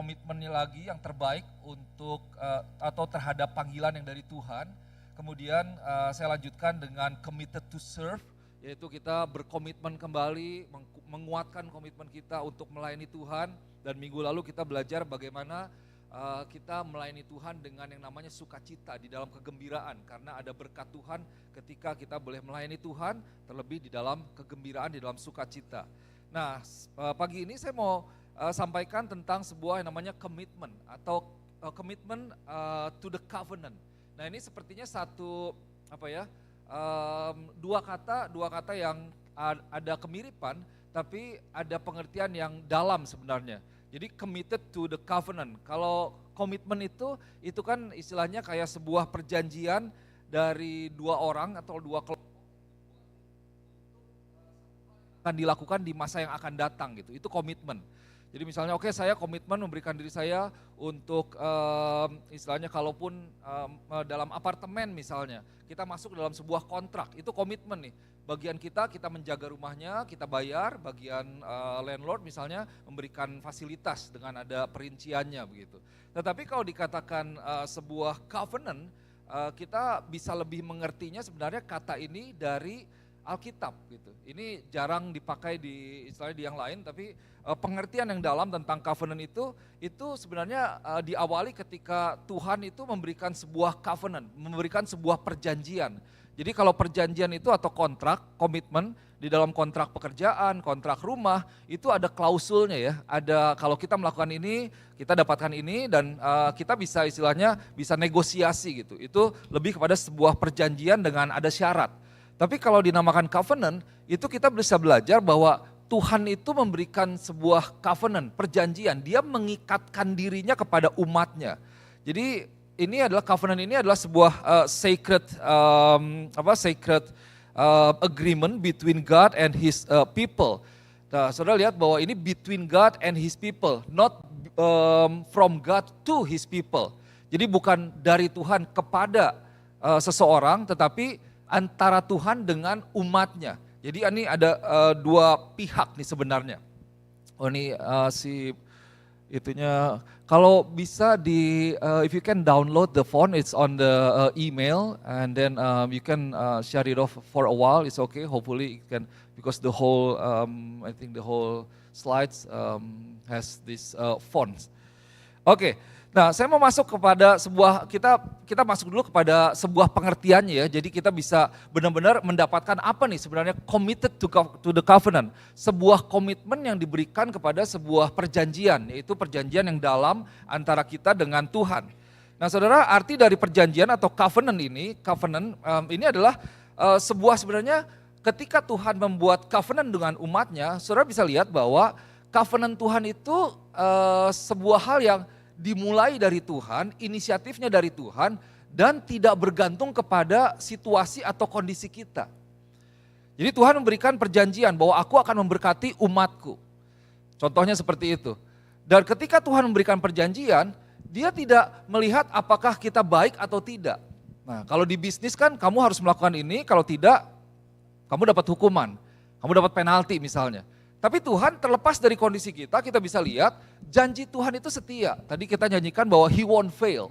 komitmennya lagi yang terbaik untuk atau terhadap panggilan yang dari Tuhan. Kemudian saya lanjutkan dengan committed to serve, yaitu kita berkomitmen kembali, menguatkan komitmen kita untuk melayani Tuhan. Dan minggu lalu kita belajar bagaimana kita melayani Tuhan dengan yang namanya sukacita, di dalam kegembiraan, karena ada berkat Tuhan ketika kita boleh melayani Tuhan, terlebih di dalam kegembiraan, di dalam sukacita. Nah, pagi ini saya mau sampaikan tentang sebuah yang namanya komitmen atau komitmen to the covenant. Nah, ini sepertinya dua kata yang ada kemiripan, tapi ada pengertian yang dalam sebenarnya. Jadi committed to the covenant. Kalau komitmen itu kan istilahnya kayak sebuah perjanjian dari dua orang atau dua kelompok akan dilakukan di masa yang akan datang gitu. Itu komitmen. Jadi misalnya saya komitmen memberikan diri saya untuk istilahnya kalaupun dalam apartemen misalnya, kita masuk dalam sebuah kontrak, itu komitmen nih. Bagian kita menjaga rumahnya, kita bayar, bagian landlord misalnya memberikan fasilitas dengan ada perinciannya begitu. Tetapi kalau dikatakan sebuah covenant, kita bisa lebih mengertinya sebenarnya kata ini dari Alkitab gitu. Ini jarang dipakai di istilahnya di yang lain, tapi pengertian yang dalam tentang covenant itu sebenarnya diawali ketika Tuhan itu memberikan sebuah covenant, memberikan sebuah perjanjian. Jadi kalau perjanjian itu atau kontrak, komitmen di dalam kontrak pekerjaan, kontrak rumah, itu ada klausulnya ya. Ada kalau kita melakukan ini, kita dapatkan ini dan kita bisa istilahnya bisa negosiasi gitu. Itu lebih kepada sebuah perjanjian dengan ada syarat. Tapi kalau dinamakan covenant, itu kita bisa belajar bahwa Tuhan itu memberikan sebuah covenant, perjanjian. Dia mengikatkan dirinya kepada umatnya. Jadi covenant ini adalah sebuah sacred agreement between God and His people. Nah, saudara lihat bahwa ini between God and His people, not from God to His people. Jadi bukan dari Tuhan kepada seseorang, tetapi antara Tuhan dengan umatnya. Jadi ini ada dua pihak nih sebenarnya. Kalau bisa if you can download the font, it's on the email, and then you can share it off for a while. It's okay. Hopefully it can, because the whole I think the whole slides has this fonts. Oke. Nah, saya mau masuk kepada kita masuk dulu kepada sebuah pengertiannya ya. Jadi kita bisa benar-benar mendapatkan apa nih sebenarnya committed to the covenant. Sebuah komitmen yang diberikan kepada sebuah perjanjian, yaitu perjanjian yang dalam antara kita dengan Tuhan. Nah, saudara, arti dari perjanjian atau covenant ini adalah sebuah sebenarnya ketika Tuhan membuat covenant dengan umatnya, saudara bisa lihat bahwa covenant Tuhan itu sebuah hal yang dimulai dari Tuhan, inisiatifnya dari Tuhan, dan tidak bergantung kepada situasi atau kondisi kita. Jadi Tuhan memberikan perjanjian bahwa aku akan memberkati umatku. Contohnya seperti itu. Dan ketika Tuhan memberikan perjanjian, dia tidak melihat apakah kita baik atau tidak. Nah, kalau di bisnis kan kamu harus melakukan ini, kalau tidak kamu dapat hukuman, kamu dapat penalti misalnya. Tapi Tuhan terlepas dari kondisi kita bisa lihat janji Tuhan itu setia. Tadi kita nyanyikan bahwa He won't fail.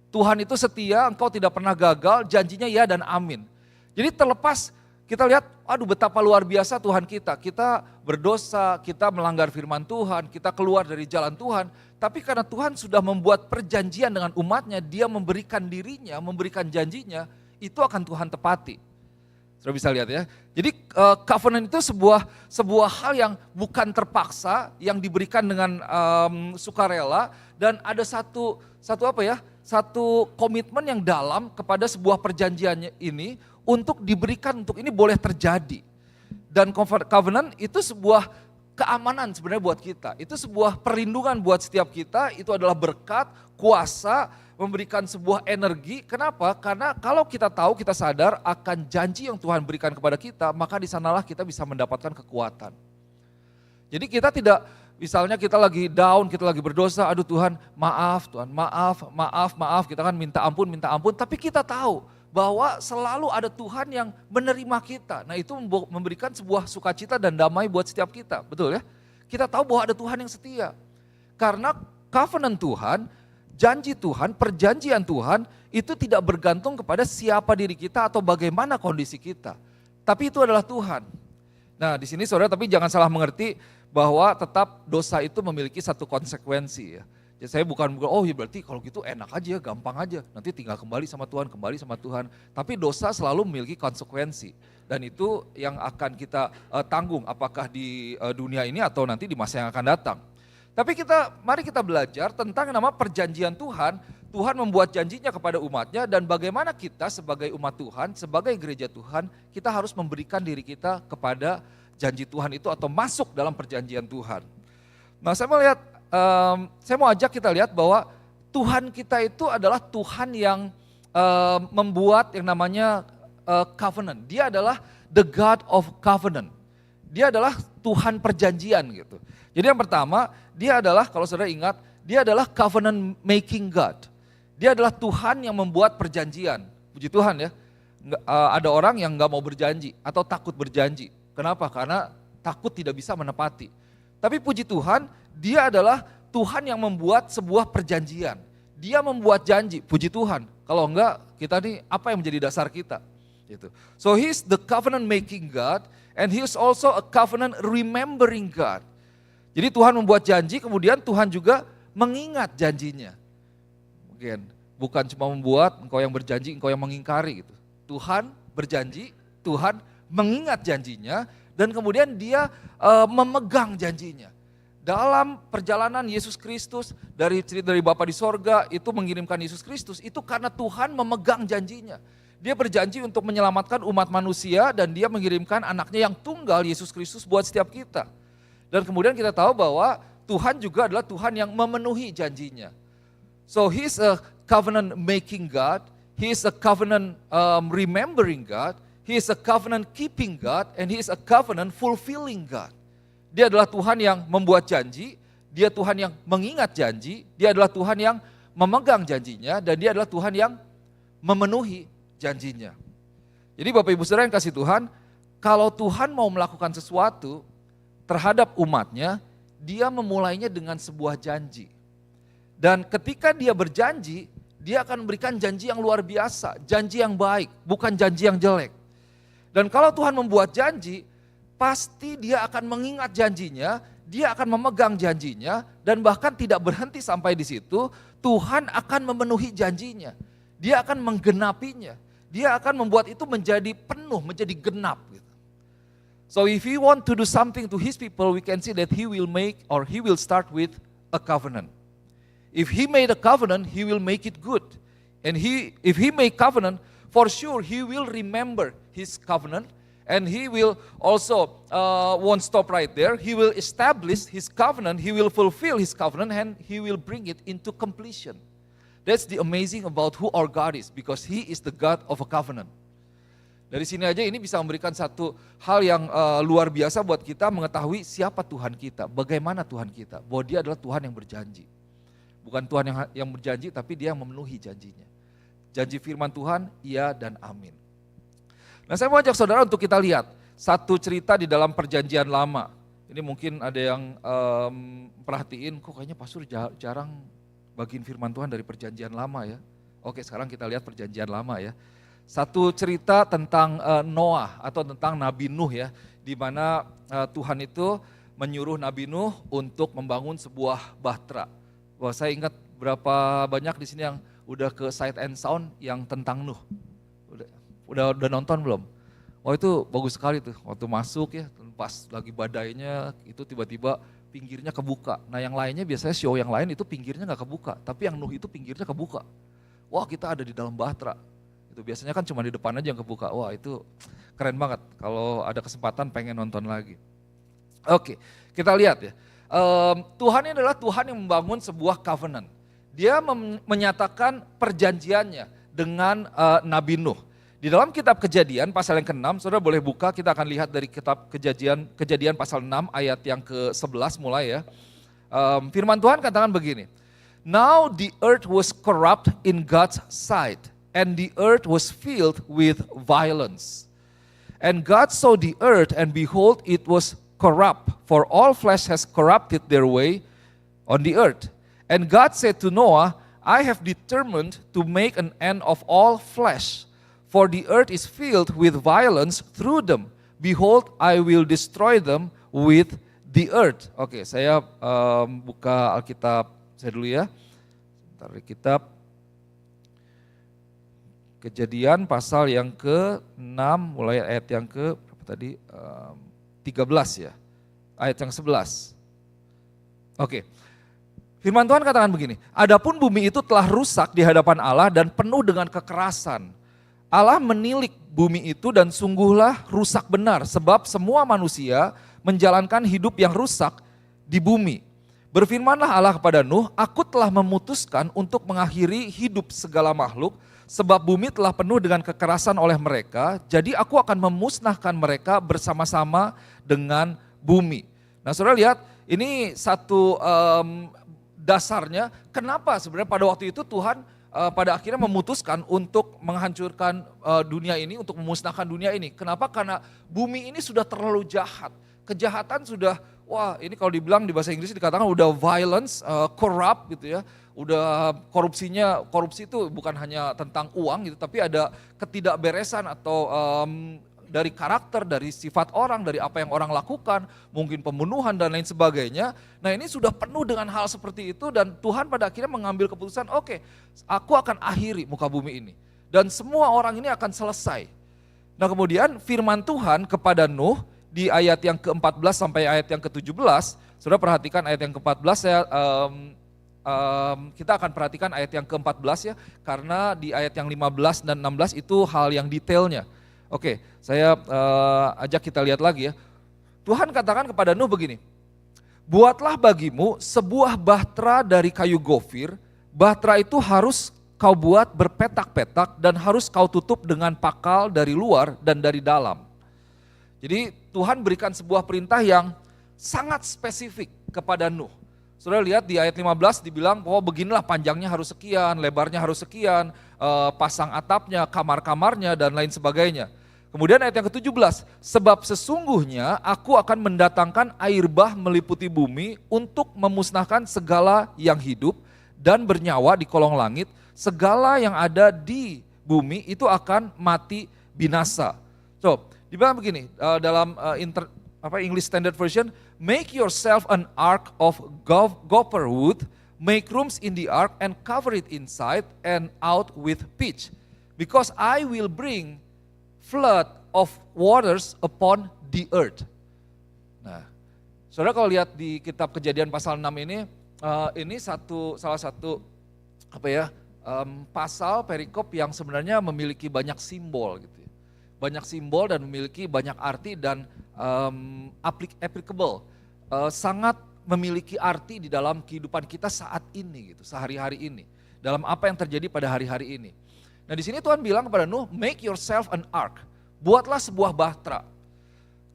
Tuhan itu setia, engkau tidak pernah gagal, janjinya ya dan amin. Jadi terlepas kita lihat, aduh betapa luar biasa Tuhan kita. Kita berdosa, kita melanggar firman Tuhan, kita keluar dari jalan Tuhan. Tapi karena Tuhan sudah membuat perjanjian dengan umatnya, dia memberikan dirinya, memberikan janjinya, itu akan Tuhan tepati. Sudah bisa lihat ya. Jadi covenant itu sebuah hal yang bukan terpaksa, yang diberikan dengan sukarela, dan ada satu komitmen yang dalam kepada sebuah perjanjian ini untuk diberikan, untuk ini boleh terjadi. Dan covenant itu sebuah keamanan sebenarnya buat kita. Itu sebuah perlindungan buat setiap kita, itu adalah berkat, kuasa, memberikan sebuah energi. Kenapa? Karena kalau kita tahu, kita sadar akan janji yang Tuhan berikan kepada kita, maka di sanalah kita bisa mendapatkan kekuatan. Jadi kita tidak, misalnya kita lagi down, kita lagi berdosa, aduh Tuhan maaf, kita kan minta ampun, tapi kita tahu bahwa selalu ada Tuhan yang menerima kita. Nah, itu memberikan sebuah sukacita dan damai buat setiap kita, betul ya? Kita tahu bahwa ada Tuhan yang setia. Karena covenant Tuhan, janji Tuhan, perjanjian Tuhan itu tidak bergantung kepada siapa diri kita atau bagaimana kondisi kita. Tapi itu adalah Tuhan. Nah di sini saudara, tapi jangan salah mengerti bahwa tetap dosa itu memiliki satu konsekuensi ya. Jadi saya bukan, oh ya berarti kalau gitu enak aja, gampang aja. Nanti tinggal kembali sama Tuhan, kembali sama Tuhan. Tapi dosa selalu memiliki konsekuensi. Dan itu yang akan kita tanggung apakah di dunia ini atau nanti di masa yang akan datang. Tapi mari kita belajar tentang nama perjanjian Tuhan. Tuhan membuat janjinya kepada umatnya dan bagaimana kita sebagai umat Tuhan, sebagai gereja Tuhan, kita harus memberikan diri kita kepada janji Tuhan itu atau masuk dalam perjanjian Tuhan. Nah saya mau ajak kita lihat bahwa Tuhan kita itu adalah Tuhan yang membuat yang namanya covenant. Dia adalah the God of covenant. Dia adalah Tuhan perjanjian gitu. Jadi yang pertama, dia adalah, kalau saudara ingat, dia adalah covenant making God. Dia adalah Tuhan yang membuat perjanjian. Puji Tuhan ya. Ada orang yang gak mau berjanji atau takut berjanji. Kenapa? Karena takut tidak bisa menepati. Tapi puji Tuhan, dia adalah Tuhan yang membuat sebuah perjanjian. Dia membuat janji, puji Tuhan. Kalau enggak, kita nih apa yang menjadi dasar kita? Gitu. So he's the covenant making God and he is also a covenant remembering God. Jadi Tuhan membuat janji, kemudian Tuhan juga mengingat janjinya. Mungkin bukan cuma membuat, engkau yang berjanji, engkau yang mengingkari gitu. Tuhan berjanji, Tuhan mengingat janjinya dan kemudian dia memegang janjinya. Dalam perjalanan Yesus Kristus dari Bapa di sorga itu mengirimkan Yesus Kristus itu karena Tuhan memegang janjinya. Dia berjanji untuk menyelamatkan umat manusia dan dia mengirimkan anaknya yang tunggal Yesus Kristus buat setiap kita. Dan kemudian kita tahu bahwa Tuhan juga adalah Tuhan yang memenuhi janjinya. So he's a covenant making God, he is a covenant remembering God, he is a covenant keeping God, and he is a covenant fulfilling God. Dia adalah Tuhan yang membuat janji, dia Tuhan yang mengingat janji, dia adalah Tuhan yang memegang janjinya, dan dia adalah Tuhan yang memenuhi janjinya. Jadi Bapak Ibu Saudara yang kasih Tuhan, kalau Tuhan mau melakukan sesuatu terhadap umatnya, dia memulainya dengan sebuah janji. Dan ketika dia berjanji, dia akan memberikan janji yang luar biasa, janji yang baik, bukan janji yang jelek. Dan kalau Tuhan membuat janji, pasti dia akan mengingat janjinya, dia akan memegang janjinya, dan bahkan tidak berhenti sampai di situ, Tuhan akan memenuhi janjinya. Dia akan menggenapinya, dia akan membuat itu menjadi penuh, menjadi genap. So if he want to do something to his people, we can see that he will make or he will start with a covenant. If he made a covenant, he will make it good. And if he make covenant, for sure he will remember his covenant. And he will also, won't stop right there, he will establish his covenant, he will fulfill his covenant, and he will bring it into completion. That's the amazing about who our God is, because he is the God of a covenant. Dari sini aja ini bisa memberikan satu hal yang luar biasa buat kita mengetahui siapa Tuhan kita, bagaimana Tuhan kita, bahwa dia adalah Tuhan yang berjanji. Bukan Tuhan yang berjanji, tapi dia yang memenuhi janjinya. Janji firman Tuhan, iya dan amin. Nah saya mau ajak saudara untuk kita lihat satu cerita di dalam perjanjian lama. Ini mungkin ada yang perhatiin, kok kayaknya pastor jarang bagiin firman Tuhan dari perjanjian lama ya. Oke sekarang kita lihat perjanjian lama ya. Satu cerita tentang Noah atau tentang Nabi Nuh ya. Di mana Tuhan itu menyuruh Nabi Nuh untuk membangun sebuah bahtera. Wah saya ingat berapa banyak di sini yang udah ke Sight and Sound yang tentang Nuh. Udah nonton belum? Oh itu bagus sekali tuh, waktu masuk ya, pas lagi badainya itu tiba-tiba pinggirnya kebuka. Nah yang lainnya biasanya show yang lain itu pinggirnya gak kebuka, tapi yang Nuh itu pinggirnya kebuka. Wah kita ada di dalam bahtera. Itu biasanya kan cuma di depan aja yang kebuka, wah itu keren banget. Kalau ada kesempatan pengen nonton lagi. Oke, kita lihat ya. Tuhan ini adalah Tuhan yang membangun sebuah covenant. Dia menyatakan perjanjiannya dengan Nabi Nuh. Di dalam kitab Kejadian pasal yang ke-6, saudara boleh buka, kita akan lihat dari kitab Kejadian pasal 6 ayat yang ke-11 mulai ya. Firman Tuhan katakan begini, Now the earth was corrupt in God's sight, and the earth was filled with violence. And God saw the earth, and behold, it was corrupt, for all flesh has corrupted their way on the earth. And God said to Noah, I have determined to make an end of all flesh, for the earth is filled with violence through them. Behold, I will destroy them with the earth. Oke, saya buka Alkitab saya dulu ya. Sebentar, kitab Kejadian pasal yang ke-6 mulai ayat yang ke berapa tadi? 13 ya. Ayat yang 11. Oke. Firman Tuhan katakan begini, adapun bumi itu telah rusak di hadapan Allah dan penuh dengan kekerasan. Allah menilik bumi itu dan sungguhlah rusak benar, sebab semua manusia menjalankan hidup yang rusak di bumi. Berfirmanlah Allah kepada Nuh, aku telah memutuskan untuk mengakhiri hidup segala makhluk, sebab bumi telah penuh dengan kekerasan oleh mereka, jadi aku akan memusnahkan mereka bersama-sama dengan bumi. Nah saudara lihat, ini satu dasarnya, kenapa sebenarnya pada waktu itu Tuhan pada akhirnya memutuskan untuk menghancurkan dunia ini, untuk memusnahkan dunia ini. Kenapa? Karena bumi ini sudah terlalu jahat. Kejahatan sudah, wah ini kalau dibilang di bahasa Inggris dikatakan udah violence, corrupt gitu ya. Udah korupsi itu bukan hanya tentang uang gitu, tapi ada ketidakberesan atau dari karakter, dari sifat orang, dari apa yang orang lakukan, mungkin pembunuhan dan lain sebagainya. Nah ini sudah penuh dengan hal seperti itu dan Tuhan pada akhirnya mengambil keputusan, oke, aku akan akhiri muka bumi ini. Dan semua orang ini akan selesai. Nah kemudian firman Tuhan kepada Nuh di ayat yang ke-14 sampai ayat yang ke-17, saudara perhatikan ayat yang ke-14 kita akan perhatikan ayat yang ke-14 ya, karena di ayat yang 15 dan 16 itu hal yang detailnya. Oke, saya ajak kita lihat lagi ya. Tuhan katakan kepada Nuh begini, buatlah bagimu sebuah bahtera dari kayu gofir, bahtera itu harus kau buat berpetak-petak dan harus kau tutup dengan pakal dari luar dan dari dalam. Jadi Tuhan berikan sebuah perintah yang sangat spesifik kepada Nuh. Saudara lihat di ayat 15 dibilang bahwa beginilah panjangnya harus sekian, lebarnya harus sekian, pasang atapnya, kamar-kamarnya dan lain sebagainya. Kemudian ayat yang ke-17, sebab sesungguhnya aku akan mendatangkan air bah meliputi bumi untuk memusnahkan segala yang hidup dan bernyawa di kolong langit, segala yang ada di bumi itu akan mati binasa. So, dibilang begini, dalam English Standard Version, make yourself an ark of gopher wood, make rooms in the ark and cover it inside and out with pitch, because I will bring flood of waters upon the earth. Nah, saudara kalau lihat di kitab Kejadian pasal 6 ini salah satu pasal perikop yang sebenarnya memiliki banyak simbol gitu. Banyak simbol dan memiliki banyak arti dan applicable, sangat memiliki arti di dalam kehidupan kita saat ini gitu, sehari-hari ini, dalam apa yang terjadi pada hari-hari ini. Nah di sini Tuhan bilang kepada Nuh, make yourself an ark, buatlah sebuah bahtera.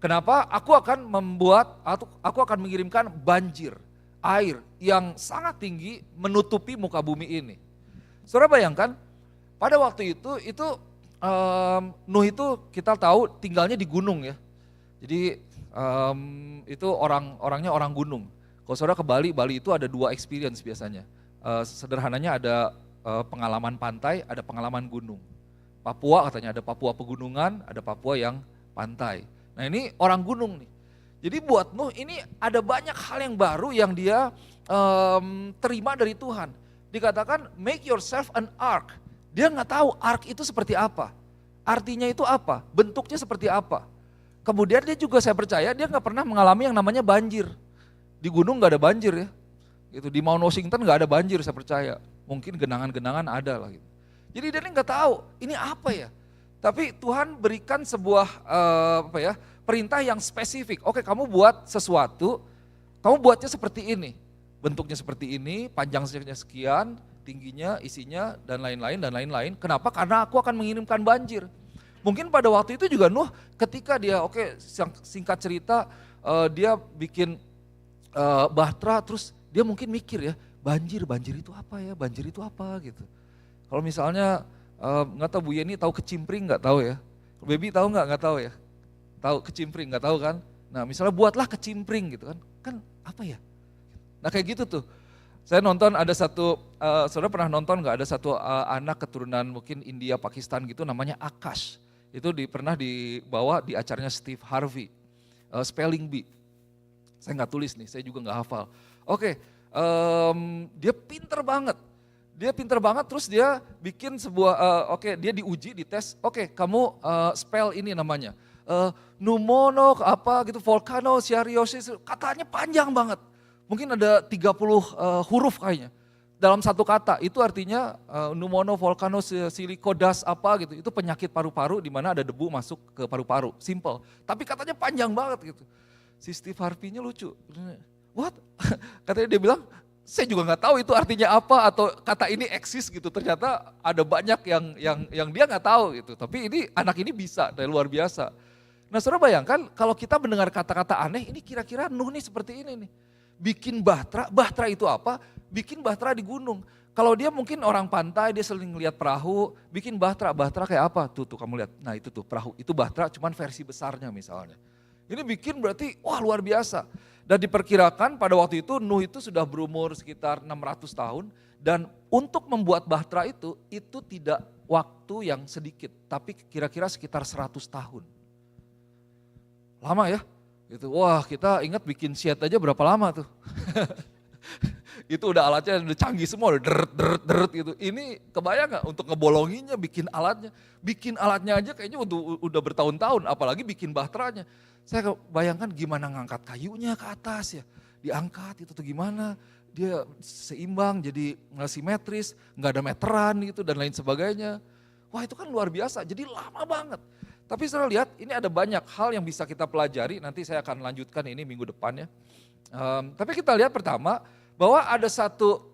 Kenapa? Aku akan mengirimkan banjir, air yang sangat tinggi menutupi muka bumi ini. Saudara bayangkan, pada waktu itu Nuh itu kita tahu tinggalnya di gunung ya. Jadi itu orangnya orang gunung. Kalau saudara ke Bali itu ada dua experience biasanya. Sederhananya ada pengalaman pantai, ada pengalaman gunung. Papua katanya ada Papua pegunungan, ada Papua yang pantai. Nah ini orang gunung nih. Jadi buat Nuh ini ada banyak hal yang baru yang dia terima dari Tuhan. Dikatakan make yourself an ark. Dia nggak tahu ark itu seperti apa, artinya itu apa, bentuknya seperti apa. Kemudian dia juga saya percaya dia nggak pernah mengalami yang namanya banjir. Di gunung nggak ada banjir ya, gitu. Di Mount Washington nggak ada banjir saya percaya. Mungkin genangan-genangan ada lah gitu. Jadi dia nggak tahu ini apa ya. Tapi Tuhan berikan sebuah perintah yang spesifik. Oke, kamu buat sesuatu, kamu buatnya seperti ini, bentuknya seperti ini, panjangnya sekian, tingginya, isinya dan lain-lain. Kenapa? Karena aku akan mengirimkan banjir. Mungkin pada waktu itu juga Nuh ketika dia singkat cerita dia bikin bahtera, terus dia mungkin mikir ya, banjir itu apa ya, banjir itu apa gitu. Kalau misalnya nggak tahu Bu Yeni tahu kecimpring nggak tahu ya, Baby tahu nggak tahu ya, tahu kecimpring nggak tahu kan? Nah misalnya buatlah kecimpring gitu kan apa ya? Nah kayak gitu tuh. Saya nonton ada satu, saudara pernah nonton nggak ada satu anak keturunan mungkin India, Pakistan gitu namanya Akash. Itu pernah dibawa di acaranya Steve Harvey, Spelling Bee. Saya nggak tulis nih, saya juga nggak hafal. Oke, dia pinter banget. Dia pinter banget terus dia bikin sebuah, dia diuji, dites, kamu spell ini namanya. Pneumono apa gitu, volcano, siariosis, katanya panjang banget. Mungkin ada 30 huruf kayaknya. Dalam satu kata, itu artinya pneumono, volcano, silicodas apa gitu. Itu penyakit paru-paru di mana ada debu masuk ke paru-paru, simple. Tapi katanya panjang banget gitu. Si Steve Harvey-nya lucu. What? Katanya dia bilang, saya juga nggak tahu itu artinya apa atau kata ini eksis gitu. Ternyata ada banyak yang dia nggak tahu gitu. Tapi ini anak ini bisa, dari luar biasa. Nah saudara bayangkan kalau kita mendengar kata-kata aneh, ini kira-kira Nuh nih seperti ini nih. Bikin bahtera itu apa? Bikin bahtera di gunung. Kalau dia mungkin orang pantai, dia sering lihat perahu, bikin bahtera kayak apa? Tuh kamu lihat, nah itu tuh perahu, itu bahtera cuman versi besarnya misalnya. Ini bikin berarti wah luar biasa. Dan diperkirakan pada waktu itu Nuh itu sudah berumur sekitar 600 tahun. Dan untuk membuat bahtera itu tidak waktu yang sedikit. Tapi kira-kira sekitar 100 tahun. Lama ya. Gitu. Wah kita ingat bikin shed aja berapa lama tuh. Itu udah alatnya udah canggih semua, deret gitu. Ini kebayang gak untuk ngebolonginnya, bikin alatnya. Bikin alatnya aja kayaknya udah bertahun-tahun, apalagi bikin bahteranya. Saya bayangkan gimana ngangkat kayunya ke atas ya. Diangkat itu tuh gimana, dia seimbang jadi simetris, gak ada meteran gitu dan lain sebagainya. Wah itu kan luar biasa, jadi lama banget. Tapi saudara lihat ini ada banyak hal yang bisa kita pelajari, nanti saya akan lanjutkan ini minggu depan ya. Tapi kita lihat pertama bahwa ada satu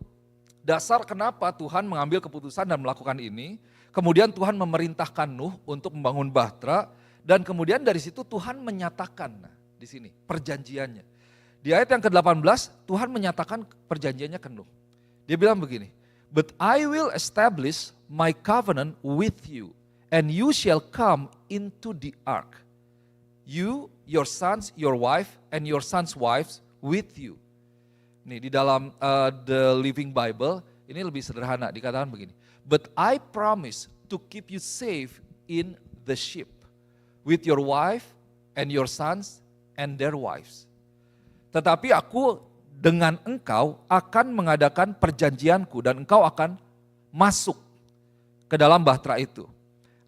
dasar kenapa Tuhan mengambil keputusan dan melakukan ini. Kemudian Tuhan memerintahkan Nuh untuk membangun bahtera dan kemudian dari situ Tuhan menyatakan di sini perjanjiannya. Di ayat yang ke-18 Tuhan menyatakan perjanjiannya ke Nuh. Dia bilang begini, "But I will establish my covenant with you and you shall come into the ark. You, your sons, your wife and your sons' wives with you." Nih di dalam The Living Bible ini lebih sederhana dikatakan begini. "But I promise to keep you safe in the ship with your wife and your sons and their wives. Tetapi aku dengan engkau akan mengadakan perjanjianku dan engkau akan masuk ke dalam bahtera itu.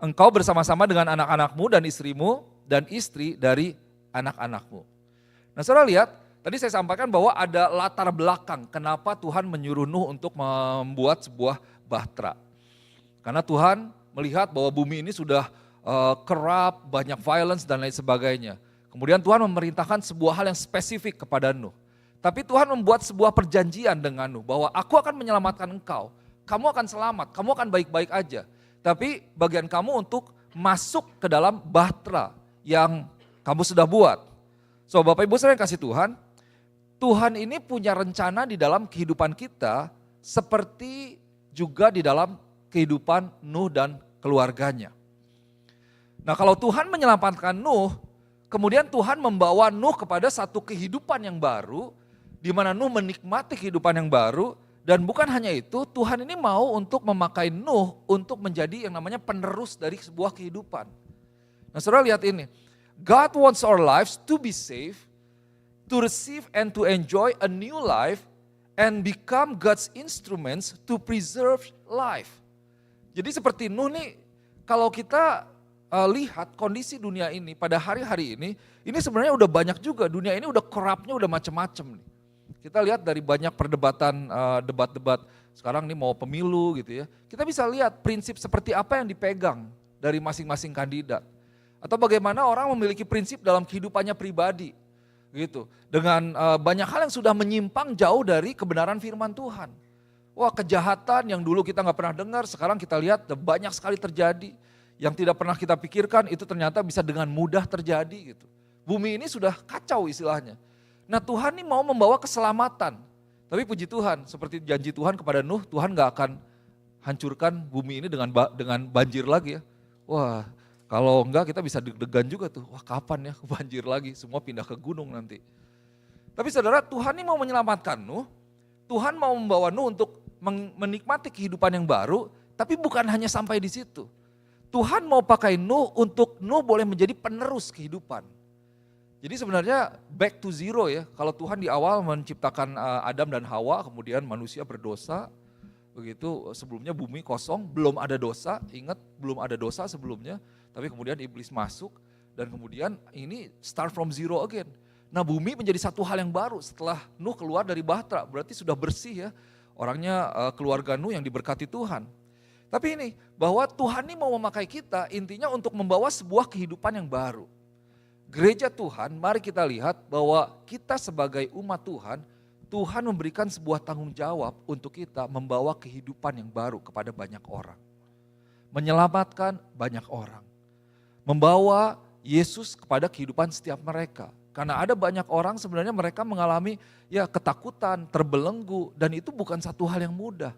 Engkau bersama-sama dengan anak-anakmu dan istrimu dan istri dari anak-anakmu." Nah saudara lihat, tadi saya sampaikan bahwa ada latar belakang kenapa Tuhan menyuruh Nuh untuk membuat sebuah bahtera. Karena Tuhan melihat bahwa bumi ini sudah kerap, banyak violence dan lain sebagainya. Kemudian Tuhan memerintahkan sebuah hal yang spesifik kepada Nuh. Tapi Tuhan membuat sebuah perjanjian dengan Nuh bahwa aku akan menyelamatkan engkau. Kamu akan selamat, kamu akan baik-baik aja. Tapi bagian kamu untuk masuk ke dalam bahtera yang kamu sudah buat. So Bapak Ibu saya kasih Tuhan, Tuhan ini punya rencana di dalam kehidupan kita seperti juga di dalam kehidupan Nuh dan keluarganya. Nah kalau Tuhan menyelamatkan Nuh, kemudian Tuhan membawa Nuh kepada satu kehidupan yang baru, di mana Nuh menikmati kehidupan yang baru, dan bukan hanya itu, Tuhan ini mau untuk memakai Nuh untuk menjadi yang namanya penerus dari sebuah kehidupan. Nah saudara lihat ini, God wants our lives to be saved, to receive and to enjoy a new life, and become God's instruments to preserve life. Jadi seperti Nuh nih, kalau kita lihat kondisi dunia ini pada hari-hari ini sebenarnya udah banyak juga, dunia ini udah corruptnya udah macam-macam nih. Kita lihat dari banyak perdebatan, debat-debat sekarang nih mau pemilu gitu ya. Kita bisa lihat prinsip seperti apa yang dipegang dari masing-masing kandidat. Atau bagaimana orang memiliki prinsip dalam kehidupannya pribadi gitu. Dengan banyak hal yang sudah menyimpang jauh dari kebenaran firman Tuhan. Wah kejahatan yang dulu kita gak pernah dengar, sekarang kita lihat banyak sekali terjadi. Yang tidak pernah kita pikirkan itu ternyata bisa dengan mudah terjadi gitu. Bumi ini sudah kacau istilahnya. Nah Tuhan ini mau membawa keselamatan. Tapi puji Tuhan, seperti janji Tuhan kepada Nuh, Tuhan gak akan hancurkan bumi ini dengan banjir lagi ya. Wah kalau enggak kita bisa deg-degan juga tuh, wah kapan ya banjir lagi, semua pindah ke gunung nanti. Tapi saudara Tuhan ini mau menyelamatkan Nuh, Tuhan mau membawa Nuh untuk menikmati kehidupan yang baru, tapi bukan hanya sampai di situ. Tuhan mau pakai Nuh untuk Nuh boleh menjadi penerus kehidupan. Jadi sebenarnya back to zero ya, kalau Tuhan di awal menciptakan Adam dan Hawa, kemudian manusia berdosa, begitu sebelumnya bumi kosong, belum ada dosa, ingat belum ada dosa sebelumnya, tapi kemudian iblis masuk dan kemudian ini start from zero again. Nah bumi menjadi satu hal yang baru setelah Nuh keluar dari bahtera, berarti sudah bersih ya, orangnya keluarga Nuh yang diberkati Tuhan. Tapi ini, bahwa Tuhan ini mau memakai kita intinya untuk membawa sebuah kehidupan yang baru. Gereja Tuhan, mari kita lihat bahwa kita sebagai umat Tuhan, Tuhan memberikan sebuah tanggung jawab untuk kita membawa kehidupan yang baru kepada banyak orang. Menyelamatkan banyak orang. Membawa Yesus kepada kehidupan setiap mereka. Karena ada banyak orang sebenarnya mereka mengalami ya ketakutan, terbelenggu, dan itu bukan satu hal yang mudah.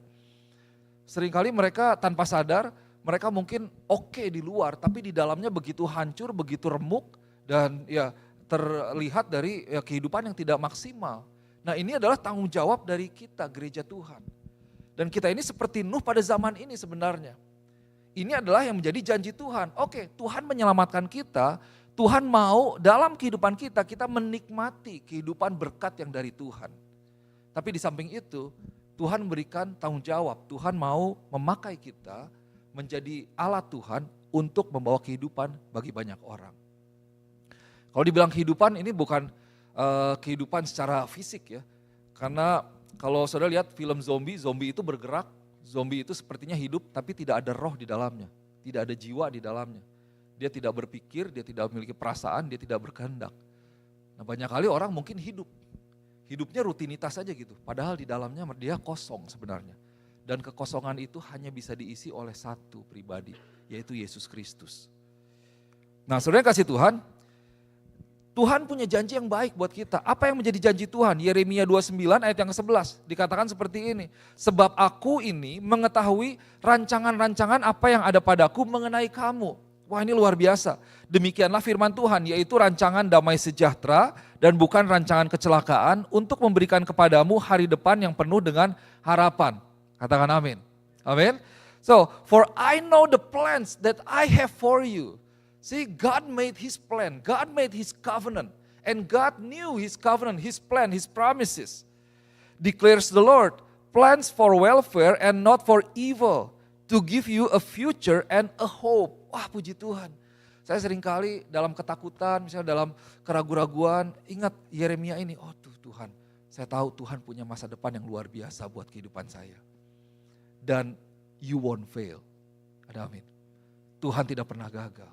Seringkali mereka tanpa sadar, mereka mungkin oke di luar, tapi di dalamnya begitu hancur, begitu remuk, dan ya terlihat dari ya, kehidupan yang tidak maksimal. Nah ini adalah tanggung jawab dari kita gereja Tuhan. Dan kita ini seperti Nuh pada zaman ini sebenarnya. Ini adalah yang menjadi janji Tuhan. Oke, Tuhan menyelamatkan kita, Tuhan mau dalam kehidupan kita, kita menikmati kehidupan berkat yang dari Tuhan. Tapi di samping itu, Tuhan memberikan tanggung jawab, Tuhan mau memakai kita menjadi alat Tuhan untuk membawa kehidupan bagi banyak orang. Kalau dibilang kehidupan ini bukan kehidupan secara fisik ya. Karena kalau saudara lihat film zombie, zombie itu bergerak, zombie itu sepertinya hidup tapi tidak ada roh di dalamnya, tidak ada jiwa di dalamnya. Dia tidak berpikir, dia tidak memiliki perasaan, dia tidak berkehendak. Nah banyak kali orang mungkin hidupnya rutinitas saja gitu, padahal di dalamnya dia kosong sebenarnya. Dan kekosongan itu hanya bisa diisi oleh satu pribadi, yaitu Yesus Kristus. Nah saudara kasih Tuhan, Tuhan punya janji yang baik buat kita. Apa yang menjadi janji Tuhan? Yeremia 29 ayat yang ke-11 dikatakan seperti ini. Sebab aku ini mengetahui rancangan-rancangan apa yang ada padaku mengenai kamu. Wah ini luar biasa. Demikianlah firman Tuhan, yaitu rancangan damai sejahtera dan bukan rancangan kecelakaan untuk memberikan kepadamu hari depan yang penuh dengan harapan. Katakan amin. Amin. So, for I know the plans that I have for you. See, God made His plan, God made His covenant, and God knew His covenant, His plan, His promises. Declares the Lord, plans for welfare and not for evil, to give you a future and a hope. Wah puji Tuhan, saya seringkali dalam ketakutan, misalnya dalam keraguan-raguan, ingat Yeremia ini, oh Tuhan, saya tahu Tuhan punya masa depan yang luar biasa buat kehidupan saya. Dan you won't fail, ada amin. Tuhan tidak pernah gagal.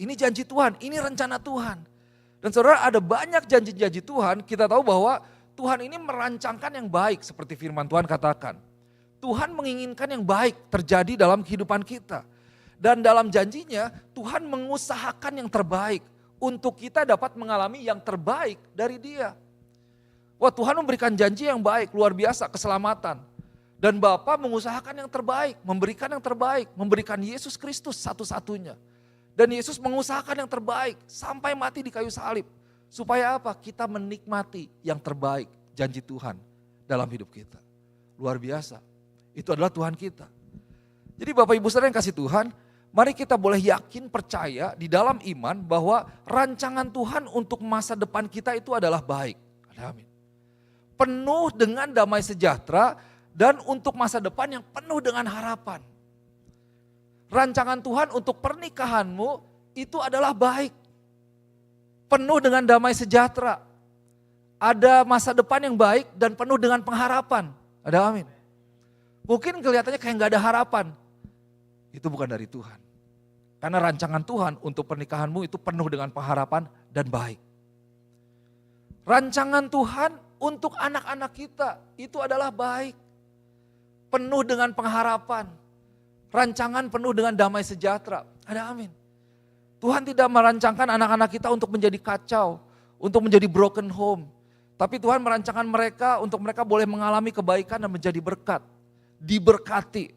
Ini janji Tuhan, ini rencana Tuhan. Dan saudara ada banyak janji-janji Tuhan, kita tahu bahwa Tuhan ini merancangkan yang baik seperti firman Tuhan katakan. Tuhan menginginkan yang baik terjadi dalam kehidupan kita. Dan dalam janjinya Tuhan mengusahakan yang terbaik untuk kita dapat mengalami yang terbaik dari Dia. Wah Tuhan memberikan janji yang baik, luar biasa, keselamatan. Dan Bapa mengusahakan yang terbaik, memberikan Yesus Kristus satu-satunya. Dan Yesus mengusahakan yang terbaik sampai mati di kayu salib. Supaya apa? Kita menikmati yang terbaik janji Tuhan dalam hidup kita. Luar biasa. Itu adalah Tuhan kita. Jadi Bapak Ibu Saudara yang kasih Tuhan, mari kita boleh yakin percaya di dalam iman bahwa rancangan Tuhan untuk masa depan kita itu adalah baik. Amin. Penuh dengan damai sejahtera dan untuk masa depan yang penuh dengan harapan. Rancangan Tuhan untuk pernikahanmu itu adalah baik. Penuh dengan damai sejahtera. Ada masa depan yang baik dan penuh dengan pengharapan. Ada amin. Mungkin kelihatannya kayak gak ada harapan. Itu bukan dari Tuhan. Karena rancangan Tuhan untuk pernikahanmu itu penuh dengan pengharapan dan baik. Rancangan Tuhan untuk anak-anak kita itu adalah baik. Penuh dengan pengharapan. Rancangan penuh dengan damai sejahtera. Ada amin. Tuhan tidak merancangkan anak-anak kita untuk menjadi kacau, untuk menjadi broken home. Tapi Tuhan merancangkan mereka untuk mereka boleh mengalami kebaikan dan menjadi berkat. Diberkati.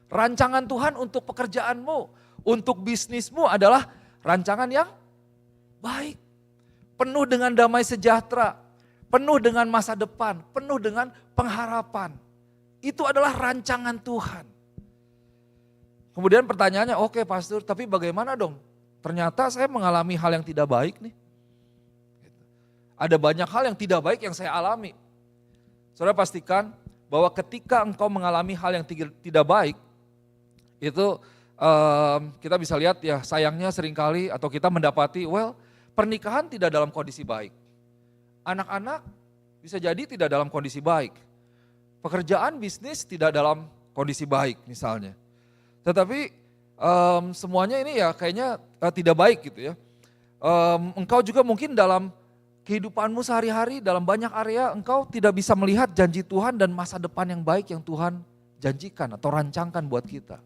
Rancangan Tuhan untuk pekerjaanmu, untuk bisnismu adalah rancangan yang baik. Penuh dengan damai sejahtera. penuh dengan masa depan, penuh dengan pengharapan. Itu adalah rancangan Tuhan. Kemudian pertanyaannya, oke pastor, tapi bagaimana dong? Ternyata saya mengalami hal yang tidak baik nih. Ada banyak hal yang tidak baik yang saya alami. Saudara pastikan bahwa ketika engkau mengalami hal yang tidak baik, itu kita bisa lihat ya sayangnya seringkali atau kita mendapati, pernikahan tidak dalam kondisi baik. Anak-anak bisa jadi tidak dalam kondisi baik. Pekerjaan bisnis tidak dalam kondisi baik misalnya. Tetapi semuanya ini ya kayaknya tidak baik gitu ya. Engkau juga mungkin dalam kehidupanmu sehari-hari dalam banyak area engkau tidak bisa melihat janji Tuhan dan masa depan yang baik yang Tuhan janjikan atau rancangkan buat kita.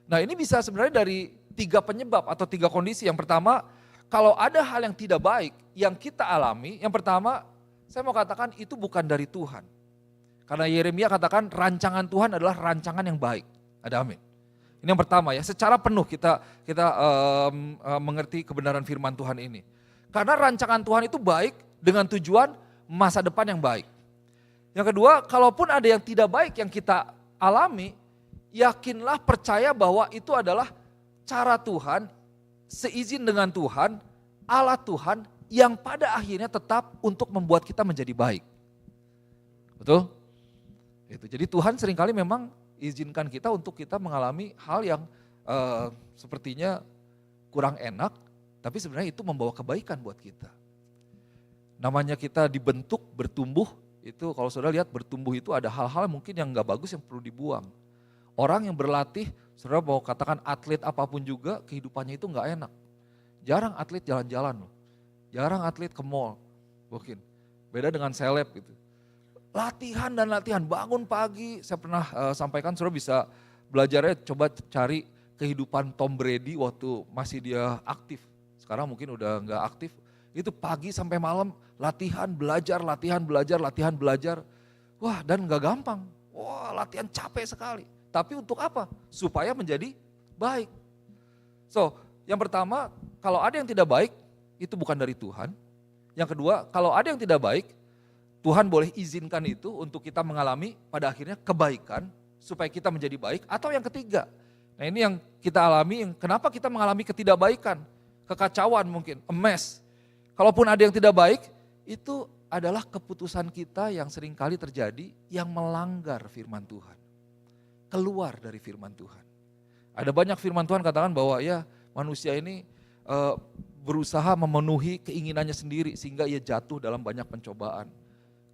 Nah ini bisa sebenarnya dari 3 penyebab atau 3 kondisi. Yang pertama, kalau ada hal yang tidak baik yang kita alami, yang pertama saya mau katakan itu bukan dari Tuhan. Karena Yeremia katakan rancangan Tuhan adalah rancangan yang baik. Ada amin. Ini yang pertama ya, secara penuh kita mengerti kebenaran firman Tuhan ini. Karena rancangan Tuhan itu baik dengan tujuan masa depan yang baik. Yang kedua, kalaupun ada yang tidak baik yang kita alami, yakinlah percaya bahwa itu adalah cara Tuhan, seizin dengan Tuhan, Allah Tuhan yang pada akhirnya tetap untuk membuat kita menjadi baik. Betul? Itu. Jadi Tuhan seringkali memang izinkan kita untuk kita mengalami hal yang sepertinya kurang enak, tapi sebenarnya itu membawa kebaikan buat kita. Namanya kita dibentuk, bertumbuh, itu kalau saudara lihat bertumbuh itu ada hal-hal mungkin yang gak bagus yang perlu dibuang. Orang yang berlatih, saudara mau katakan atlet apapun juga kehidupannya itu gak enak. Jarang atlet jalan-jalan loh, jarang atlet ke mall, mungkin. Beda dengan seleb gitu. Latihan dan latihan, bangun pagi, saya pernah sampaikan saudara bisa belajarnya coba cari kehidupan Tom Brady waktu masih dia aktif. Sekarang mungkin udah gak aktif, itu pagi sampai malam latihan, belajar, latihan, belajar, latihan, belajar. Wah dan gak gampang, wah latihan capek sekali. Tapi untuk apa? Supaya menjadi baik. So yang pertama kalau ada yang tidak baik itu bukan dari Tuhan. Yang kedua kalau ada yang tidak baik, Tuhan boleh izinkan itu untuk kita mengalami pada akhirnya kebaikan supaya kita menjadi baik. Atau yang ketiga, nah ini yang kita alami, kenapa kita mengalami ketidakbaikan, kekacauan mungkin, a mess. Kalaupun ada yang tidak baik, itu adalah keputusan kita yang seringkali terjadi yang melanggar firman Tuhan. Keluar dari firman Tuhan. Ada banyak firman Tuhan katakan bahwa ya manusia ini berusaha memenuhi keinginannya sendiri sehingga ia jatuh dalam banyak pencobaan.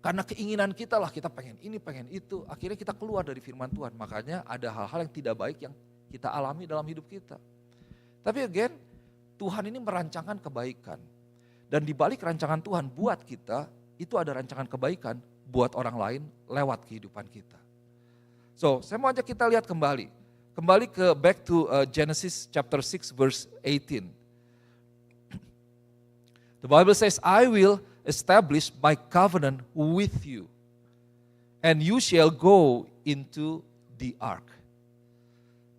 Karena keinginan kita lah, kita pengen ini, pengen itu. Akhirnya kita keluar dari firman Tuhan. Makanya ada hal-hal yang tidak baik yang kita alami dalam hidup kita. Tapi again, Tuhan ini merancangkan kebaikan. Dan di balik rancangan Tuhan buat kita, itu ada rancangan kebaikan buat orang lain lewat kehidupan kita. So, saya mau ajak kita lihat kembali. Kembali ke back to Genesis chapter 6 verse 18. The Bible says, I will establish my covenant with you, and you shall go into the ark.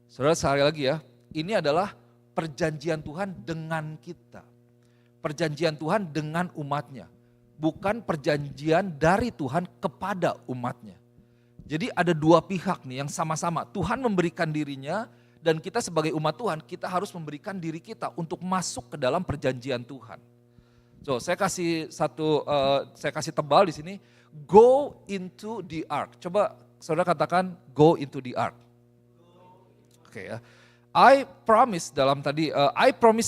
Saudara sekali lagi ya, ini adalah perjanjian Tuhan dengan kita. Perjanjian Tuhan dengan umatnya, bukan perjanjian dari Tuhan kepada umatnya. Jadi ada dua pihak nih yang sama-sama, Tuhan memberikan dirinya dan kita sebagai umat Tuhan, kita harus memberikan diri kita untuk masuk ke dalam perjanjian Tuhan. So, saya kasih tebal di sini, go into the ark. Coba saudara katakan go into the ark. Oke ya. I promise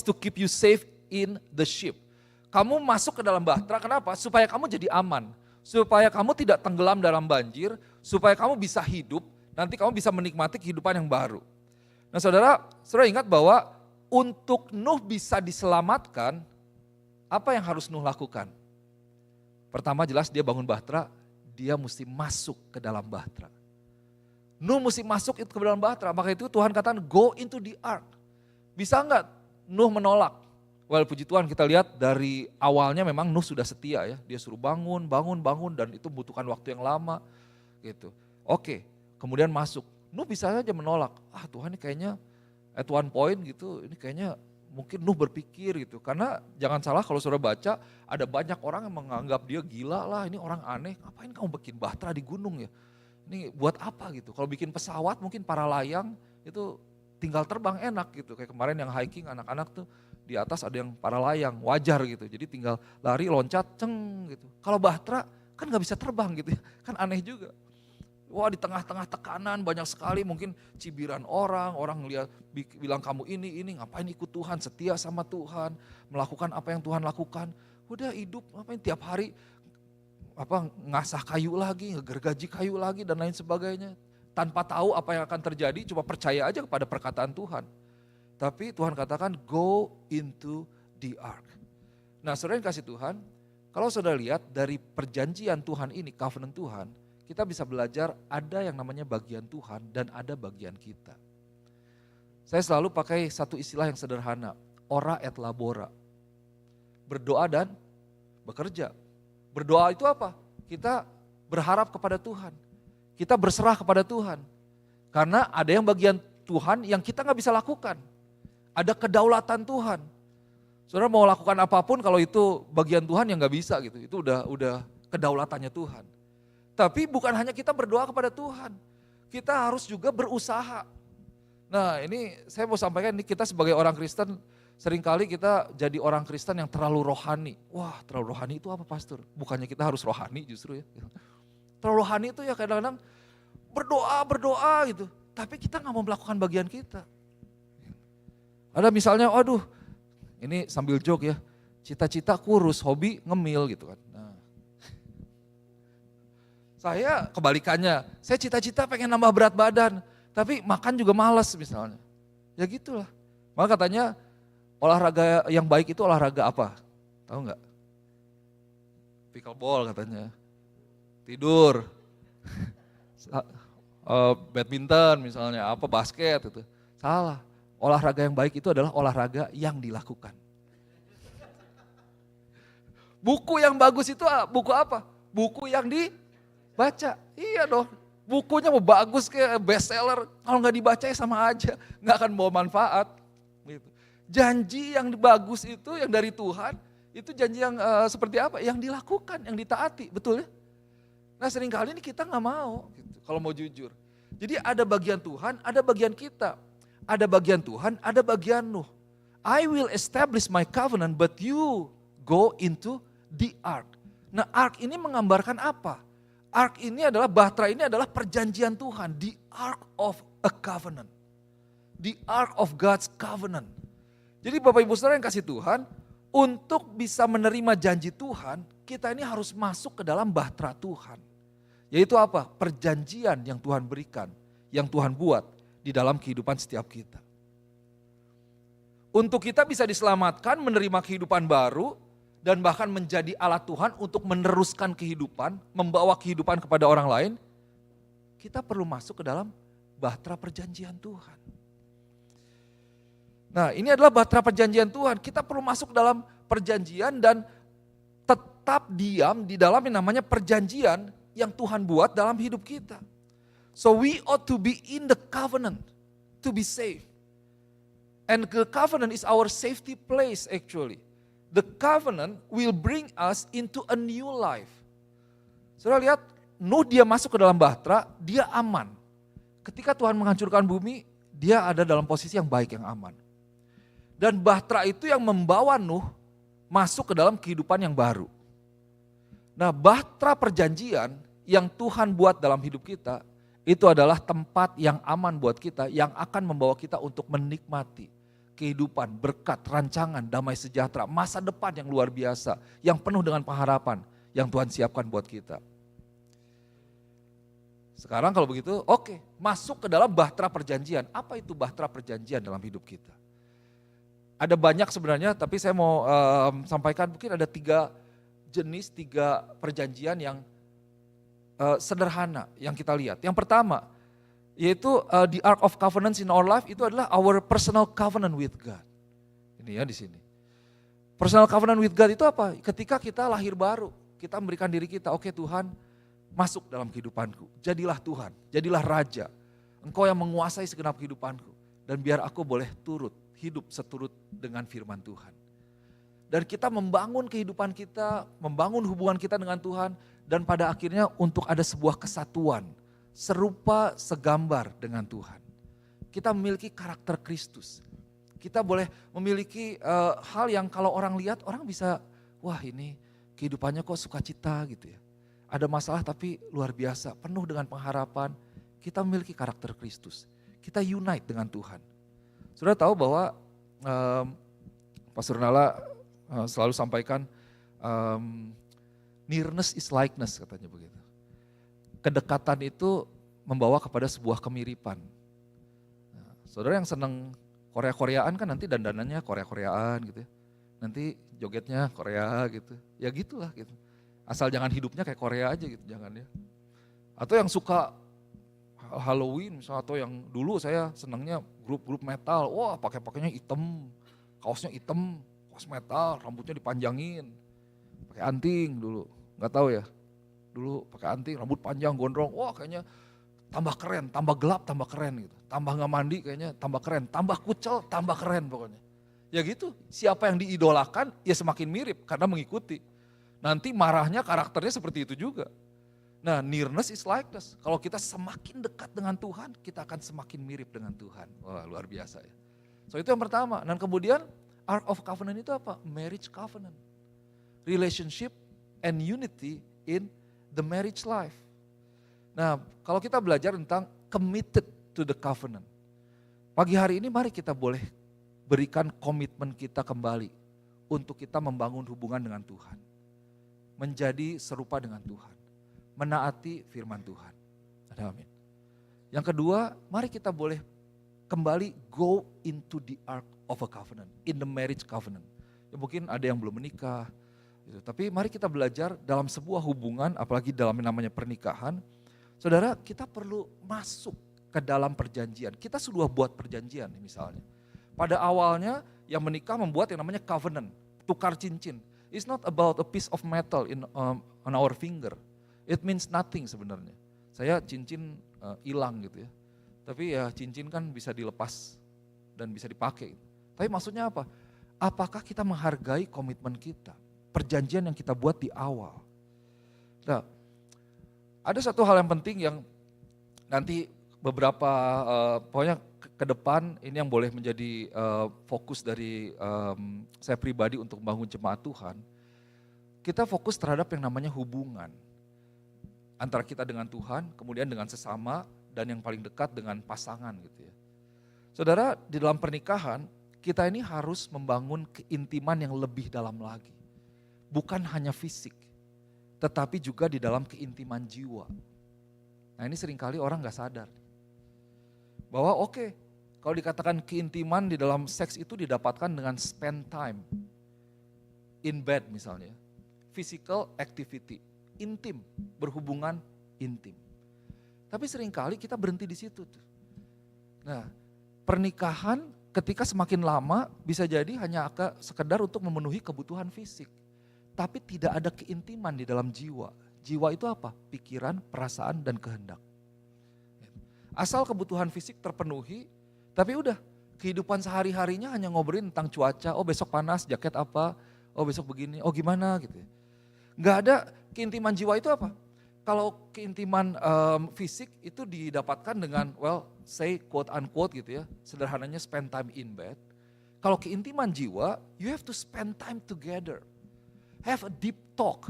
to keep you safe in the ship. Kamu masuk ke dalam bahtera, kenapa? Supaya kamu jadi aman. Supaya kamu tidak tenggelam dalam banjir, supaya kamu bisa hidup, nanti kamu bisa menikmati kehidupan yang baru. Nah saudara ingat bahwa untuk Nuh bisa diselamatkan, apa yang harus Nuh lakukan? Pertama jelas dia bangun bahtera, dia mesti masuk ke dalam bahtera. Nuh mesti masuk ke dalam bahtera, maka itu Tuhan katakan go into the ark. Bisa enggak Nuh menolak? Well puji Tuhan kita lihat dari awalnya memang Nuh sudah setia ya. Dia suruh bangun dan itu membutuhkan waktu yang lama gitu. Oke, kemudian masuk. Nuh bisa saja menolak, Tuhan ini kayaknya at one point gitu, ini kayaknya mungkin Nuh berpikir gitu. Karena jangan salah kalau saudara baca, ada banyak orang yang menganggap dia gila lah, ini orang aneh, ngapain kamu bikin bahtera di gunung ya? Ini buat apa gitu? Kalau bikin pesawat mungkin para layang itu tinggal terbang enak gitu. Kayak kemarin yang hiking anak-anak tuh di atas ada yang para layang, wajar gitu. Jadi tinggal lari, loncat, ceng gitu. Kalau bahtera kan gak bisa terbang gitu ya, kan aneh juga. Wah di tengah-tengah tekanan banyak sekali mungkin cibiran orang ngeliat bilang kamu ini ngapain ikut Tuhan, setia sama Tuhan, melakukan apa yang Tuhan lakukan. Udah hidup ngapain tiap hari ngasah kayu lagi, ngegergaji kayu lagi dan lain sebagainya. Tanpa tahu apa yang akan terjadi, cuma percaya aja kepada perkataan Tuhan. Tapi Tuhan katakan go into the ark. Nah saudara yang kasih Tuhan, kalau saudara lihat dari perjanjian Tuhan ini, covenant Tuhan, kita bisa belajar ada yang namanya bagian Tuhan dan ada bagian kita. Saya selalu pakai satu istilah yang sederhana, ora et labora. Berdoa dan bekerja. Berdoa itu apa? Kita berharap kepada Tuhan. Kita berserah kepada Tuhan. Karena ada yang bagian Tuhan yang kita gak bisa lakukan. Ada kedaulatan Tuhan. Saudara mau lakukan apapun kalau itu bagian Tuhan yang gak bisa gitu. Itu udah kedaulatannya Tuhan. Tapi bukan hanya kita berdoa kepada Tuhan, kita harus juga berusaha. Nah ini saya mau sampaikan, ini kita sebagai orang Kristen, seringkali kita jadi orang Kristen yang terlalu rohani. Wah terlalu rohani itu apa pastor? Bukannya kita harus rohani justru ya. Terlalu rohani itu ya kadang-kadang berdoa gitu, tapi kita gak mau melakukan bagian kita. Ada misalnya, aduh ini sambil joke ya, cita-cita kurus, hobi ngemil gitu kan. Saya kebalikannya, saya cita-cita pengen nambah berat badan, tapi makan juga malas misalnya. Ya gitulah. Maka katanya olahraga yang baik itu olahraga apa? Tahu nggak? Pickleball katanya. Tidur. Badminton misalnya, apa basket itu. Salah. Olahraga yang baik itu adalah olahraga yang dilakukan. Buku yang bagus itu buku apa? Buku yang baca, iya dong. Bukunya mau bagus kayak bestseller, kalau nggak dibaca ya sama aja, nggak akan bawa manfaat. Gitu. Janji yang bagus itu yang dari Tuhan, itu janji yang seperti apa? Yang dilakukan, yang ditaati, betul ya? Nah seringkali ini kita nggak mau, gitu, kalau mau jujur. Jadi ada bagian Tuhan, ada bagian kita. Ada bagian Tuhan, ada bagian Nuh. I will establish my covenant, but you go into the ark. Nah ark ini menggambarkan apa? Ark ini adalah, bahtera ini adalah perjanjian Tuhan. The ark of a covenant. The ark of God's covenant. Jadi Bapak Ibu Saudara yang kasih Tuhan, untuk bisa menerima janji Tuhan, kita ini harus masuk ke dalam bahtera Tuhan. Yaitu apa? Perjanjian yang Tuhan berikan, yang Tuhan buat di dalam kehidupan setiap kita. Untuk kita bisa diselamatkan, menerima kehidupan baru, dan bahkan menjadi alat Tuhan untuk meneruskan kehidupan, membawa kehidupan kepada orang lain, kita perlu masuk ke dalam bahtera perjanjian Tuhan. Nah ini adalah bahtera perjanjian Tuhan, kita perlu masuk ke dalam perjanjian dan tetap diam di dalam yang namanya perjanjian yang Tuhan buat dalam hidup kita. So we ought to be in the covenant to be safe. And the covenant is our safety place actually. The covenant will bring us into a new life. Saudara lihat, Nuh dia masuk ke dalam bahtera, dia aman. Ketika Tuhan menghancurkan bumi, dia ada dalam posisi yang baik, yang aman. Dan bahtera itu yang membawa Nuh masuk ke dalam kehidupan yang baru. Nah bahtera perjanjian yang Tuhan buat dalam hidup kita, itu adalah tempat yang aman buat kita, yang akan membawa kita untuk menikmati kehidupan, berkat, rancangan, damai sejahtera, masa depan yang luar biasa, yang penuh dengan pengharapan yang Tuhan siapkan buat kita. Sekarang kalau begitu, oke, masuk ke dalam bahtera perjanjian. Apa itu bahtera perjanjian dalam hidup kita? Ada banyak sebenarnya, tapi saya mau sampaikan mungkin ada 3 jenis, 3 perjanjian yang sederhana yang kita lihat. Yang pertama, yaitu the ark of covenants in our life itu adalah our personal covenant with God. Ini ya di sini. Personal covenant with God itu apa? Ketika kita lahir baru, kita memberikan diri kita, oke Tuhan, masuk dalam kehidupanku. Jadilah Tuhan, jadilah Raja. Engkau yang menguasai segenap kehidupanku. Dan biar aku boleh turut hidup seturut dengan firman Tuhan. Dan kita membangun kehidupan kita, membangun hubungan kita dengan Tuhan, dan pada akhirnya untuk ada sebuah kesatuan, serupa segambar dengan Tuhan. Kita memiliki karakter Kristus. Kita boleh memiliki hal yang kalau orang lihat, orang bisa, wah ini kehidupannya kok sukacita gitu ya. Ada masalah tapi luar biasa, penuh dengan pengharapan. Kita memiliki karakter Kristus. Kita unite dengan Tuhan. Saudara tahu bahwa Pastor Nala selalu sampaikan, nearness is likeness katanya begitu. Kedekatan itu membawa kepada sebuah kemiripan. Nah, saudara yang senang Korea-Koreaan kan nanti dandanannya Korea-Koreaan gitu ya. Nanti jogetnya Korea gitu. Ya gitulah gitu. Asal jangan hidupnya kayak Korea aja gitu, jangan ya. Atau yang suka Halloween misalnya, atau yang dulu saya senangnya grup-grup metal. Wah pakainya hitam, kaosnya hitam, kaos metal, rambutnya dipanjangin. Pakai anting dulu, nggak tahu ya. Dulu pakai anting, rambut panjang, gondrong. Wah kayaknya tambah keren, tambah gelap, tambah keren gitu. Tambah nggak mandi kayaknya tambah keren, tambah kucel, tambah keren pokoknya. Ya gitu, siapa yang diidolakan ya semakin mirip karena mengikuti. Nanti marahnya karakternya seperti itu juga. Nah nearness is likeness. Kalau kita semakin dekat dengan Tuhan, kita akan semakin mirip dengan Tuhan. Wah luar biasa ya. So itu yang pertama. Dan kemudian Ark of Covenant itu apa? Marriage covenant. Relationship and unity in the marriage life. Nah, kalau kita belajar tentang committed to the covenant. Pagi hari ini mari kita boleh berikan komitmen kita kembali untuk kita membangun hubungan dengan Tuhan. Menjadi serupa dengan Tuhan. Menaati firman Tuhan. Amin. Yang kedua, mari kita boleh kembali go into the ark of a covenant, in the marriage covenant. Ya mungkin ada yang belum menikah, gitu. Tapi mari kita belajar dalam sebuah hubungan, apalagi dalam yang namanya pernikahan. Saudara, kita perlu masuk ke dalam perjanjian. Kita sudah buat perjanjian misalnya. Pada awalnya yang menikah membuat yang namanya covenant, tukar cincin. It's not about a piece of metal on our finger. It means nothing sebenarnya. Saya cincin hilang gitu ya. Tapi ya cincin kan bisa dilepas dan bisa dipakai. Tapi maksudnya apa? Apakah kita menghargai komitmen kita? Perjanjian yang kita buat di awal. Nah, ada satu hal yang penting yang nanti beberapa, pokoknya ke depan ini yang boleh menjadi fokus dari saya pribadi untuk membangun jemaat Tuhan. Kita fokus terhadap yang namanya hubungan. Antara kita dengan Tuhan, kemudian dengan sesama, dan yang paling dekat dengan pasangan gitu ya. Saudara, di dalam pernikahan, kita ini harus membangun keintiman yang lebih dalam lagi. Bukan hanya fisik, tetapi juga di dalam keintiman jiwa. Nah ini seringkali orang gak sadar. Bahwa oke, kalau dikatakan keintiman di dalam seks itu didapatkan dengan spend time. In bed misalnya. Physical activity. Intim, berhubungan intim. Tapi seringkali kita berhenti di situ tuh. Nah, pernikahan ketika semakin lama bisa jadi hanya sekedar untuk memenuhi kebutuhan fisik. Tapi tidak ada keintiman di dalam jiwa. Jiwa itu apa? Pikiran, perasaan, dan kehendak. Asal kebutuhan fisik terpenuhi, tapi udah kehidupan sehari-harinya hanya ngobrolin tentang cuaca, oh besok panas, jaket apa, oh besok begini, oh gimana gitu ya. Nggak ada keintiman jiwa itu apa? Kalau keintiman fisik itu didapatkan dengan, well, say quote unquote gitu ya, sederhananya spend time in bed. Kalau keintiman jiwa, you have to spend time together. Have a deep talk.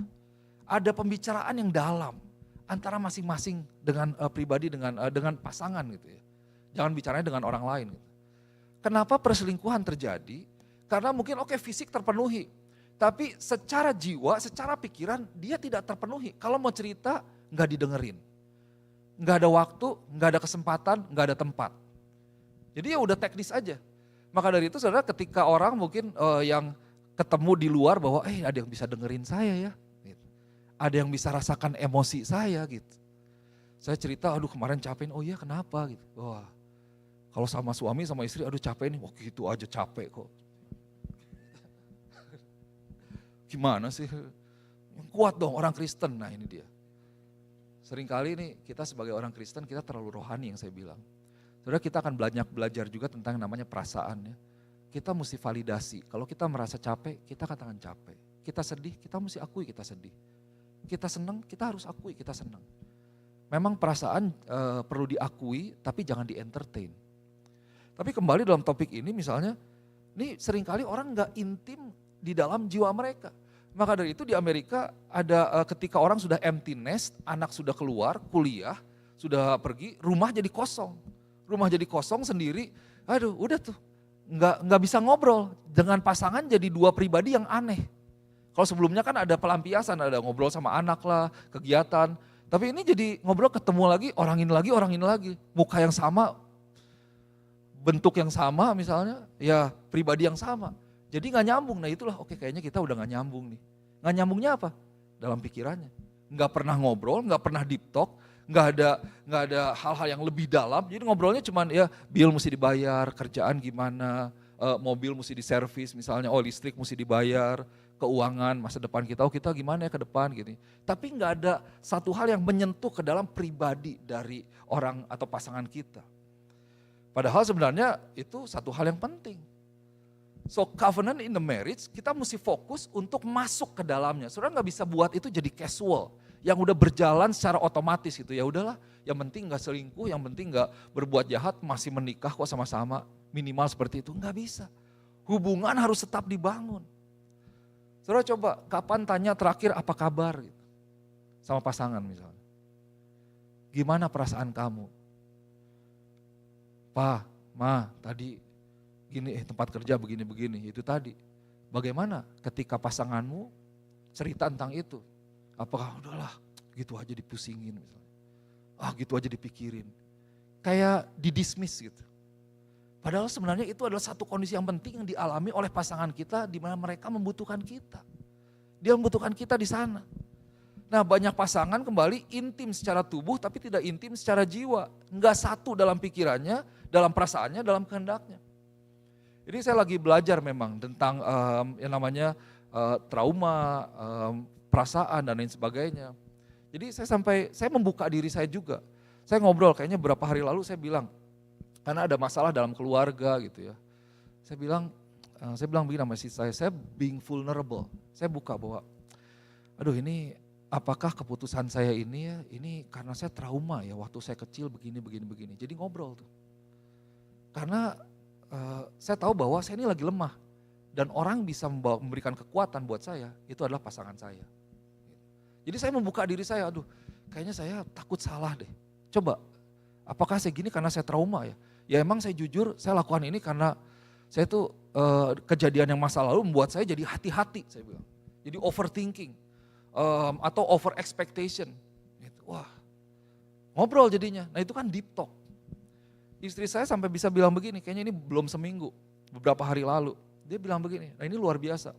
Ada pembicaraan yang dalam antara masing-masing dengan pribadi dengan pasangan gitu ya. Jangan bicaranya dengan orang lain gitu. Kenapa perselingkuhan terjadi? Karena mungkin fisik terpenuhi. Tapi secara jiwa, secara pikiran dia tidak terpenuhi. Kalau mau cerita nggak didengerin. Nggak ada waktu, nggak ada kesempatan, nggak ada tempat. Jadi ya udah teknis aja. Maka dari itu saudara ketika orang mungkin yang ketemu di luar bahwa ada yang bisa dengerin saya ya. Gitu. Ada yang bisa rasakan emosi saya gitu. Saya cerita aduh kemarin capek, oh iya kenapa gitu. Wah kalau sama suami sama istri aduh capek nih, wah gitu aja capek kok. Gimana sih? Yang kuat dong orang Kristen, nah ini dia. Seringkali nih kita sebagai orang Kristen kita terlalu rohani yang saya bilang. Saudara kita akan belajar juga tentang namanya perasaan ya. kita mesti validasi. Kalau kita merasa capek, kita katakan capek. Kita sedih, kita mesti akui kita sedih. Kita senang, kita harus akui kita senang. Memang perasaan perlu diakui, tapi jangan di-entertain. Tapi kembali dalam topik ini misalnya, ini seringkali orang gak intim di dalam jiwa mereka. Maka dari itu di Amerika ada ketika orang sudah empty nest, anak sudah keluar, kuliah, sudah pergi, rumah jadi kosong. Rumah jadi kosong sendiri, aduh udah tuh. Nggak bisa ngobrol dengan pasangan, jadi dua pribadi yang aneh. Kalau sebelumnya kan ada pelampiasan, ada ngobrol sama anak lah, kegiatan. Tapi ini jadi ngobrol ketemu lagi, orang ini lagi. Muka yang sama, bentuk yang sama misalnya, ya pribadi yang sama. Jadi nggak nyambung, nah itulah oke kayaknya kita udah nggak nyambung nih. Nggak nyambungnya apa? Dalam pikirannya. Nggak pernah ngobrol, nggak pernah deep talk, nggak ada hal-hal yang lebih dalam. Jadi ngobrolnya cuman ya bill mesti dibayar, kerjaan gimana, mobil mesti diservis misalnya, oh listrik mesti dibayar, keuangan masa depan kita, oh kita gimana ya ke depan gini. Tapi nggak ada satu hal yang menyentuh ke dalam pribadi dari orang atau pasangan kita. Padahal sebenarnya itu satu hal yang penting. So covenant in the marriage, kita mesti fokus untuk masuk ke dalamnya. Saudara nggak bisa buat itu jadi casual, yang udah berjalan secara otomatis gitu. Ya udahlah, yang penting nggak selingkuh, yang penting nggak berbuat jahat, masih menikah kok sama-sama, minimal seperti itu. Nggak bisa. Hubungan harus tetap dibangun. Saudara coba, kapan tanya terakhir apa kabar gitu, sama pasangan misalnya. Gimana perasaan kamu? Pa, Ma, tadi gini, tempat kerja begini-begini, itu tadi. Bagaimana ketika pasanganmu cerita tentang itu? Apakah udahlah gitu aja dipusingin misalnya. Gitu aja dipikirin. Kayak didismiss gitu. Padahal sebenarnya itu adalah satu kondisi yang penting yang dialami oleh pasangan kita di mana mereka membutuhkan kita. Dia membutuhkan kita di sana. Nah banyak pasangan kembali intim secara tubuh tapi tidak intim secara jiwa. Enggak satu dalam pikirannya, dalam perasaannya, dalam kehendaknya. Ini saya lagi belajar memang tentang yang namanya trauma, perasaan dan lain sebagainya. Jadi saya membuka diri saya juga. Saya ngobrol kayaknya beberapa hari lalu saya bilang, karena ada masalah dalam keluarga gitu ya. Saya bilang begini sama istri saya being vulnerable. Saya buka bahwa, aduh ini apakah keputusan saya ini ya, ini karena saya trauma ya waktu saya kecil begini. Jadi ngobrol tuh. Karena saya tahu bahwa saya ini lagi lemah dan orang bisa memberikan kekuatan buat saya, itu adalah pasangan saya. Jadi saya membuka diri saya, aduh kayaknya saya takut salah deh. Coba, apakah saya gini karena saya trauma ya? Ya emang saya jujur, saya lakukan ini karena saya tuh kejadian yang masa lalu membuat saya jadi hati-hati, saya bilang. Jadi overthinking atau over expectation. Wah, ngobrol jadinya, nah itu kan deep talk. Istri saya sampai bisa bilang begini, kayaknya ini belum seminggu, beberapa hari lalu. Dia bilang begini, nah ini luar biasa.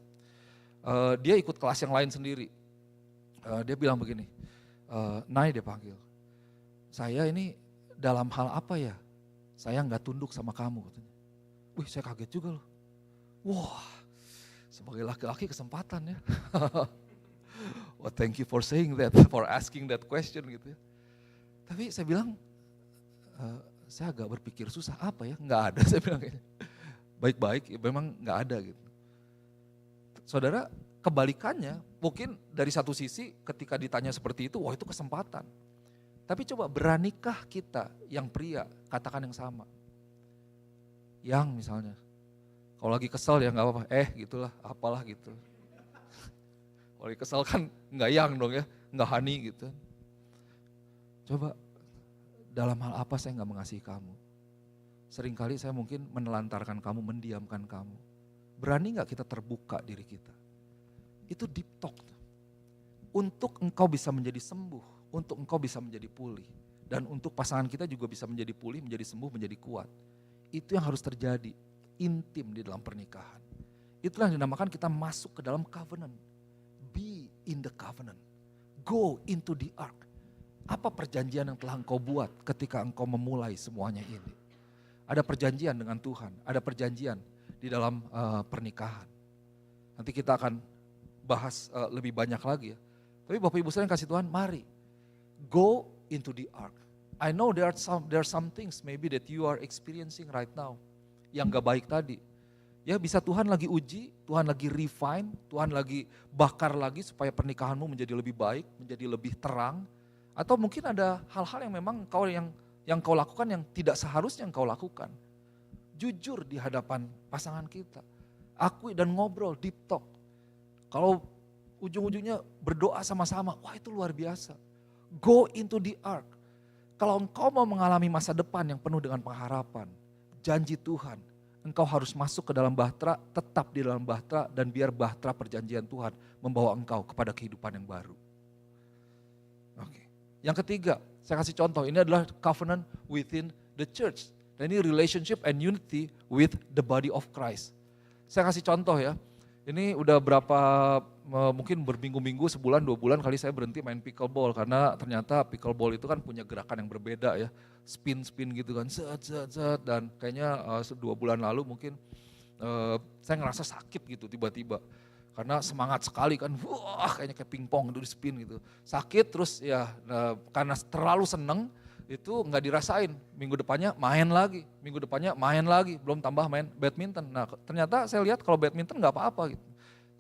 Dia ikut kelas yang lain sendiri. Dia bilang begini, Nay dia panggil, saya ini dalam hal apa ya, saya nggak tunduk sama kamu. Katanya. Wih saya kaget juga loh. Wah sebagai laki-laki kesempatan ya. Well, thank you for saying that, for asking that question gitu ya. Tapi saya bilang, saya agak berpikir susah apa ya, nggak ada saya bilang kayaknya. Baik-baik ya memang nggak ada gitu. Saudara kebalikannya mungkin dari satu sisi ketika ditanya seperti itu, wah itu kesempatan. Tapi coba beranikah kita yang pria katakan yang sama. Yang misalnya, kalau lagi kesel ya nggak apa-apa, gitulah apalah gitu. Kalau lagi kesel kan nggak yang dong ya, nggak honey gitu. Coba dalam hal apa saya nggak mengasihi kamu? Seringkali saya mungkin menelantarkan kamu, mendiamkan kamu. Berani nggak kita terbuka diri kita? Itu deep talk. Untuk engkau bisa menjadi sembuh, untuk engkau bisa menjadi pulih. Dan untuk pasangan kita juga bisa menjadi pulih, menjadi sembuh, menjadi kuat. Itu yang harus terjadi, intim di dalam pernikahan. Itulah yang dinamakan kita masuk ke dalam covenant. Be in the covenant. Go into the ark. Apa perjanjian yang telah engkau buat ketika engkau memulai semuanya ini? Ada perjanjian dengan Tuhan, ada perjanjian di dalam pernikahan. Nanti kita akan bahas lebih banyak lagi ya. Tapi Bapak Ibu sekalian kasih Tuhan, mari go into the ark. I know there are some things maybe that you are experiencing right now yang gak baik tadi. Ya bisa Tuhan lagi uji, Tuhan lagi refine, Tuhan lagi bakar lagi supaya pernikahanmu menjadi lebih baik, menjadi lebih terang. Atau mungkin ada hal-hal yang memang yang kau lakukan yang tidak seharusnya yang kau lakukan. Jujur di hadapan pasangan kita. Akui dan ngobrol, deep talk. Kalau ujung-ujungnya berdoa sama-sama, wah itu luar biasa. Go into the ark. Kalau engkau mau mengalami masa depan yang penuh dengan pengharapan, janji Tuhan, engkau harus masuk ke dalam bahtera, tetap di dalam bahtera, dan biar bahtera perjanjian Tuhan membawa engkau kepada kehidupan yang baru. Oke. Yang ketiga, saya kasih contoh, ini adalah covenant within the church. Dan ini relationship and unity with the body of Christ. Saya kasih contoh ya, ini udah berapa, mungkin berminggu-minggu, sebulan, 2 bulan kali saya berhenti main pickleball. Karena ternyata pickleball itu kan punya gerakan yang berbeda ya. Spin-spin gitu kan, set. Dan kayaknya 2 bulan lalu mungkin saya ngerasa sakit gitu tiba-tiba. Karena semangat sekali kan, wah kayaknya kayak pingpong itu di spin gitu. Sakit terus ya karena terlalu seneng itu nggak dirasain. Minggu depannya main lagi, belum tambah main badminton. Nah ternyata saya lihat kalau badminton nggak apa-apa gitu.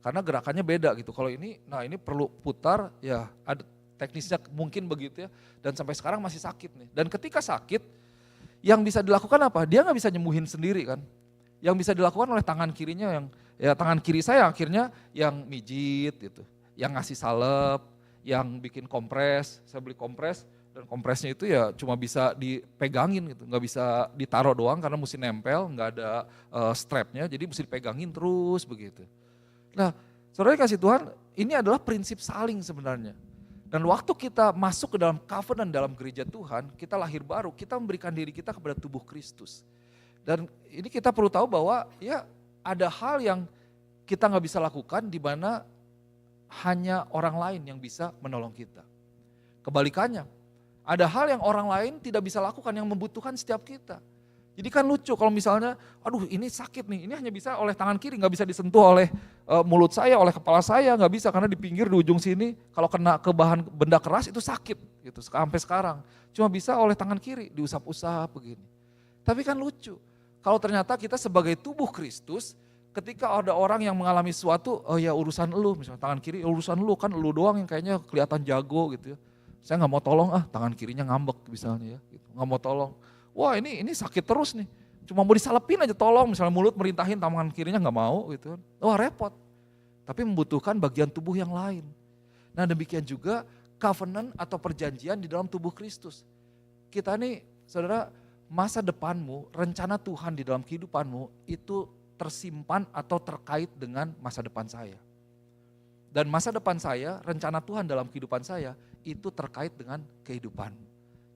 Karena gerakannya beda gitu. Kalau ini, nah ini perlu putar ya ada teknisnya mungkin begitu ya. Dan sampai sekarang masih sakit nih. Dan ketika sakit yang bisa dilakukan apa? Dia nggak bisa nyembuhin sendiri kan. Yang bisa dilakukan oleh tangan kirinya yang, ya tangan kiri saya akhirnya yang mijit gitu, yang ngasih salep, yang bikin kompres, saya beli kompres dan kompresnya itu ya cuma bisa dipegangin gitu, nggak bisa ditaruh doang karena mesti nempel, nggak ada strapnya, jadi mesti dipegangin terus begitu. Nah saudara kasih Tuhan, ini adalah prinsip saling sebenarnya. Dan waktu kita masuk ke dalam covenant dalam gereja Tuhan, kita lahir baru, kita memberikan diri kita kepada tubuh Kristus. Dan ini kita perlu tahu bahwa ya ada hal yang kita nggak bisa lakukan di mana hanya orang lain yang bisa menolong kita. Kebalikannya, ada hal yang orang lain tidak bisa lakukan yang membutuhkan setiap kita. Jadi kan lucu kalau misalnya, aduh ini sakit nih, ini hanya bisa oleh tangan kiri, nggak bisa disentuh oleh mulut saya, oleh kepala saya, nggak bisa karena di pinggir di ujung sini, kalau kena ke bahan benda keras itu sakit gitu sampai sekarang. Cuma bisa oleh tangan kiri, diusap-usap begini. Tapi kan lucu. Kalau ternyata kita sebagai tubuh Kristus, ketika ada orang yang mengalami sesuatu, oh ya urusan elu, misalnya tangan kiri urusan elu, kan elu doang yang kayaknya kelihatan jago gitu ya. Saya nggak mau tolong, tangan kirinya ngambek misalnya ya, gitu. Nggak mau tolong. Wah ini sakit terus nih, cuma mau disalepin aja tolong, misalnya mulut merintahin tangan kirinya nggak mau gitu kan. Wah repot, tapi membutuhkan bagian tubuh yang lain. Nah demikian juga covenant atau perjanjian di dalam tubuh Kristus. Kita nih saudara, masa depanmu, rencana Tuhan di dalam kehidupanmu itu tersimpan atau terkait dengan masa depan saya. Dan masa depan saya, rencana Tuhan dalam kehidupan saya itu terkait dengan kehidupanmu.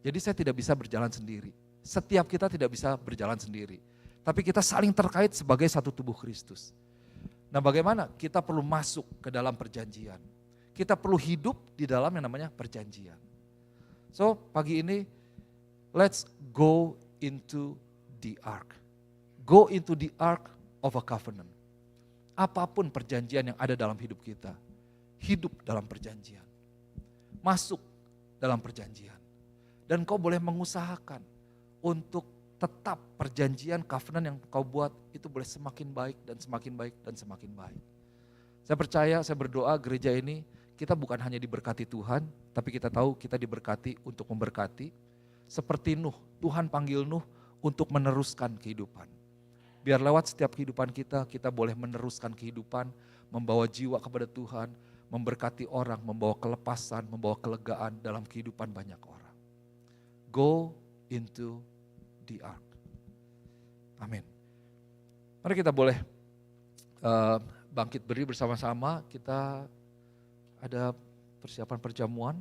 Jadi saya tidak bisa berjalan sendiri. Setiap kita tidak bisa berjalan sendiri. Tapi kita saling terkait sebagai satu tubuh Kristus. Nah bagaimana? Kita perlu masuk ke dalam perjanjian. Kita perlu hidup di dalam yang namanya perjanjian. So pagi ini, let's go into the ark. Go into the ark of a covenant. Apapun perjanjian yang ada dalam hidup kita, hidup dalam perjanjian. Masuk dalam perjanjian. Dan kau boleh mengusahakan untuk tetap perjanjian covenant yang kau buat itu boleh semakin baik dan semakin baik dan semakin baik. Saya percaya, saya berdoa gereja ini kita bukan hanya diberkati Tuhan, tapi kita tahu kita diberkati untuk memberkati. Seperti Nuh, Tuhan panggil Nuh untuk meneruskan kehidupan. Biar lewat setiap kehidupan kita, kita boleh meneruskan kehidupan, membawa jiwa kepada Tuhan, memberkati orang, membawa kelepasan, membawa kelegaan dalam kehidupan banyak orang. Go into the ark. Amin. Mari kita boleh bangkit berdiri bersama-sama, kita ada persiapan perjamuan.